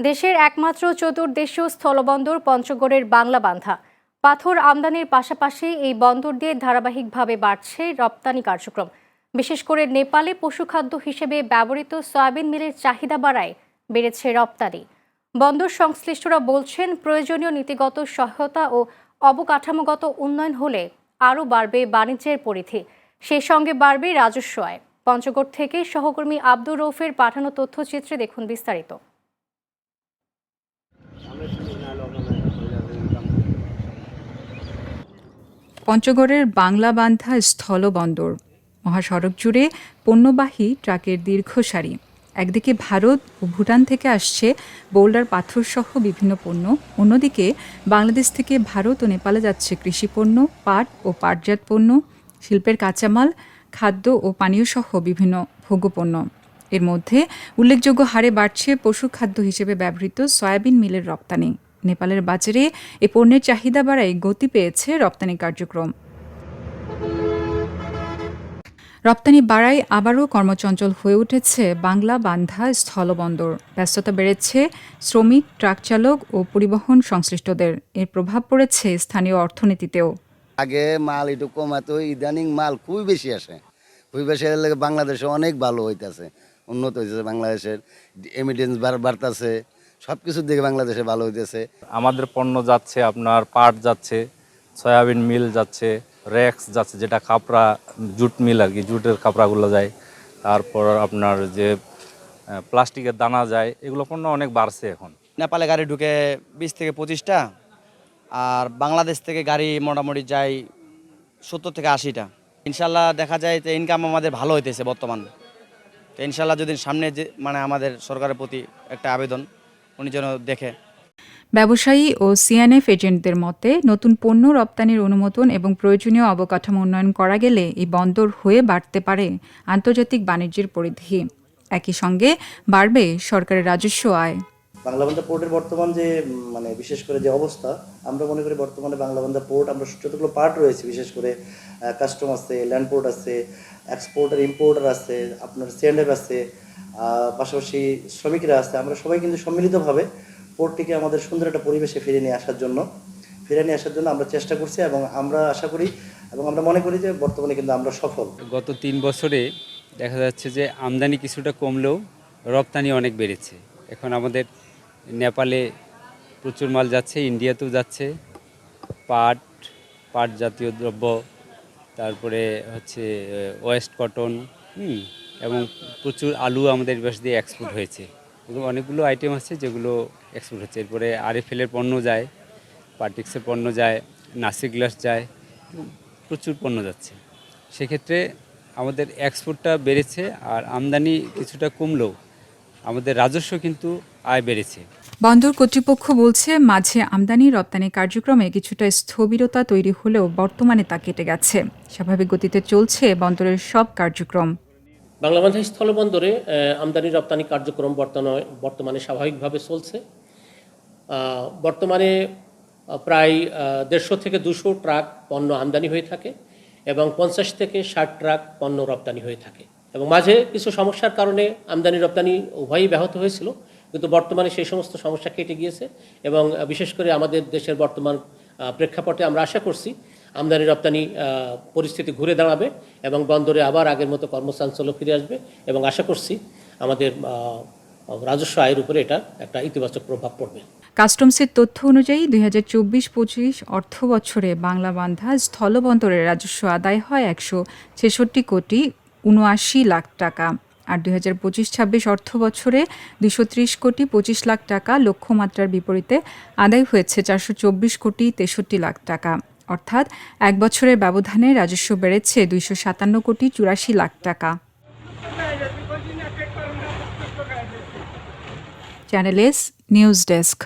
দেশের একমাত্র চতুর্দেশীয় স্থলবন্দর পঞ্চগড়ের বাংলাবান্ধা পাথর আমদানির পাশাপাশি এই বন্দর দিয়ে ধারাবাহিকভাবে বাড়ছে রপ্তানি কার্যক্রম। বিশেষ করে নেপালে পশুখাদ্য হিসেবে ব্যবহৃত সয়াবিন মিলের চাহিদা বাড়ায় বেড়েছে রপ্তানি। বন্দর সংশ্লিষ্টরা বলছেন, প্রয়োজনীয় নীতিগত সহায়তা ও অবকাঠামোগত উন্নয়ন হলে আরও বাড়বে বাণিজ্যের পরিধি, সেই সঙ্গে বাড়বে রাজস্ব আয়। পঞ্চগড় থেকে সহকর্মী আব্দুর রৌফের পাঠানো তথ্যচিত্রে দেখুন বিস্তারিত। পঞ্চগড়ের বাংলাবান্ধা স্থলবন্দর মহাসড়ক জুড়ে পণ্যবাহী ট্রাকের দীর্ঘ সারি। একদিকে ভারত ও ভুটান থেকে আসছে বোল্ডার পাথরসহ বিভিন্ন পণ্য, অন্যদিকে বাংলাদেশ থেকে ভারত ও নেপালে যাচ্ছে কৃষিপণ্য, পাট ও পাটজাত পণ্য, শিল্পের কাঁচামাল, খাদ্য ও পানীয় সহ বিভিন্ন ভোগ্যপণ্য। এর মধ্যে উল্লেখযোগ্য হারে বাড়ছে পশুখাদ্য হিসেবে ব্যবহৃত সয়াবিন মিলের রপ্তানি। নেপালের বাজারে এ পণ্যের চাহিদা বাড়ায় গতি পেয়েছে রপ্তানি কার্যক্রম। রপ্তানি বাড়ায় আবারও কর্মচঞ্চল হয়ে উঠেছে বাংলাবান্ধা স্থলবন্দর। ব্যস্ততা বেড়েছে শ্রমিক, ট্রাক চালক ও পরিবহন সংশ্লিষ্টদের। এর প্রভাব পড়েছে স্থানীয় অর্থনীতিতেও। আগে মাল একটু কমাতো, ইদানিং মাল খুবই বেশি আসে। খুবই বেশি এলে বাংলাদেশে অনেক ভালো হইতেছে, উন্নত হইতেছে। বাংলাদেশের এমিডেন্স বাড়তেছে, সব কিছুর দিকে বাংলাদেশে ভালো হইতেছে। আমাদের পণ্য যাচ্ছে, আপনার পাট যাচ্ছে, সয়াবিন মিল যাচ্ছে, রেক্স যাচ্ছে, যেটা কাপড়া জুট মিল আর কি, জুটের কাপড়াগুলো যায়। তারপর আপনার যে প্লাস্টিকের দানা যায়, এগুলো পণ্য অনেক বাড়ছে এখন। নেপালে গাড়ি ঢুকে 20 থেকে 25টা, আর বাংলাদেশ থেকে গাড়ি মোটামুটি যায় 70 থেকে 80টা। ইনশাল্লাহ দেখা যায় যে ইনকাম আমাদের ভালো হইতেছে বর্তমান। তো ইনশাল্লাহ যদি সামনে যে আমাদের সরকারের প্রতি একটা আবেদন, উনি যেন দেখে। ব্যবসায়ী ও সিএনএফ এজেন্টদের মতে, নতুন পণ্য রপ্তানির অনুমোদন এবং প্রয়োজনীয় অবকাঠামো উন্নয়ন করা গেলে এই বন্দর হয়ে বাড়তে পারে আন্তর্জাতিক বাণিজ্যের পরিধি। একই সঙ্গে বাড়বে সরকারের রাজস্ব আয়। বাংলাবান্ধা পোর্টের বর্তমান যে বিশেষ করে যে অবস্থা, আমরা মনে করি বর্তমানে বাংলাবান্ধা পোর্ট, আমরা যতগুলো পার্ট রয়েছে, বিশেষ করে কাস্টম আছে, ল্যান্ড পোর্ট আছে, এক্সপোর্টার ইম্পোর্টার আছে, আপনার সিএনএফ আছে, পাশাপাশি শ্রমিকরা আছে, আমরা সবাই কিন্তু সম্মিলিতভাবে পোর্টটিকে আমাদের সুন্দর একটা পরিবেশে ফিরিয়ে নিয়ে আসার জন্য আমরা চেষ্টা করছি, এবং আমরা আশা করি এবং আমরা মনে করি যে বর্তমানে কিন্তু আমরা সফল। গত 3 বছরে দেখা যাচ্ছে যে আমদানি কিছুটা কমলেও রপ্তানি অনেক বেড়েছে। এখন আমাদের নেপালে প্রচুর মাল যাচ্ছে, ইন্ডিয়াতেও যাচ্ছে, পাট জাতীয় দ্রব্য, তারপরে হচ্ছে ওয়েস্ট কটন, এবং প্রচুর আলু আমাদের পাশ দিয়ে এক্সপোর্ট হয়েছে। এবং অনেকগুলো আইটেম আছে যেগুলো এক্সপোর্ট হচ্ছে। এরপরে আরএফএলের পণ্য যায়, পার্টিক্সের পণ্য যায়, নাসি গ্লাস যায়, প্রচুর পণ্য যাচ্ছে। সেক্ষেত্রে আমাদের এক্সপোর্টটা বেড়েছে, আর আমদানি কিছুটা কমলেও আমাদের রাজস্ব কিন্তু আয় বেড়েছে। বন্দর কর্তৃপক্ষ বলছে, মাঝে আমদানি রপ্তানি কার্যক্রমে কিছুটা স্থবিরতা তৈরি হলেও বর্তমানে তা কেটে গেছে। স্বাভাবিক গতিতে চলছে বন্দরের সব কার্যক্রম। বাংলাবান্ধা স্থলবন্দরে আমদানি রপ্তানি কার্যক্রম বর্তমানে স্বাভাবিকভাবে চলছে। বর্তমানে প্রায় 150 থেকে 200 ট্রাক পণ্য আমদানি হয়ে থাকে, এবং 50 থেকে 60 ট্রাক পণ্য রপ্তানি হয়ে থাকে। এবং মাঝে কিছু সমস্যার কারণে আমদানি রপ্তানি উভয়ই ব্যাহত হয়েছিল, কিন্তু বর্তমানে সেই সমস্ত সমস্যা কেটে গিয়েছে। এবং বিশেষ করে আমাদের দেশের বর্তমান প্রেক্ষাপটে আমরা আশা করছি আমদানি রপ্তানি পরিস্থিতি ঘুরে দাঁড়াবে, এবং বন্দরে আবার আগের মতো কর্মচাঞ্চল্য ফিরে আসবে, এবং আশা করছি আমাদের রাজস্ব আয়ের উপরে এটা একটা ইতিবাচক প্রভাব পড়বে। কাস্টমসের তথ্য অনুযায়ী 2024-25 অর্থ বছরে বাংলাবান্ধা স্থলবন্দরের রাজস্ব আদায় হয় 166 কোটি 79 লাখ টাকা, আর 2025-26 অর্থ বছরে 230 কোটি 25 লাখ টাকা লক্ষ্যমাত্রার বিপরীতে আদায় হয়েছে 424 কোটি 63 লাখ টাকা। অর্থাৎ এক বছরের ব্যবধানে রাজস্ব বেড়েছে 257 কোটি 84 লাখ টাকা। Channel S news desk.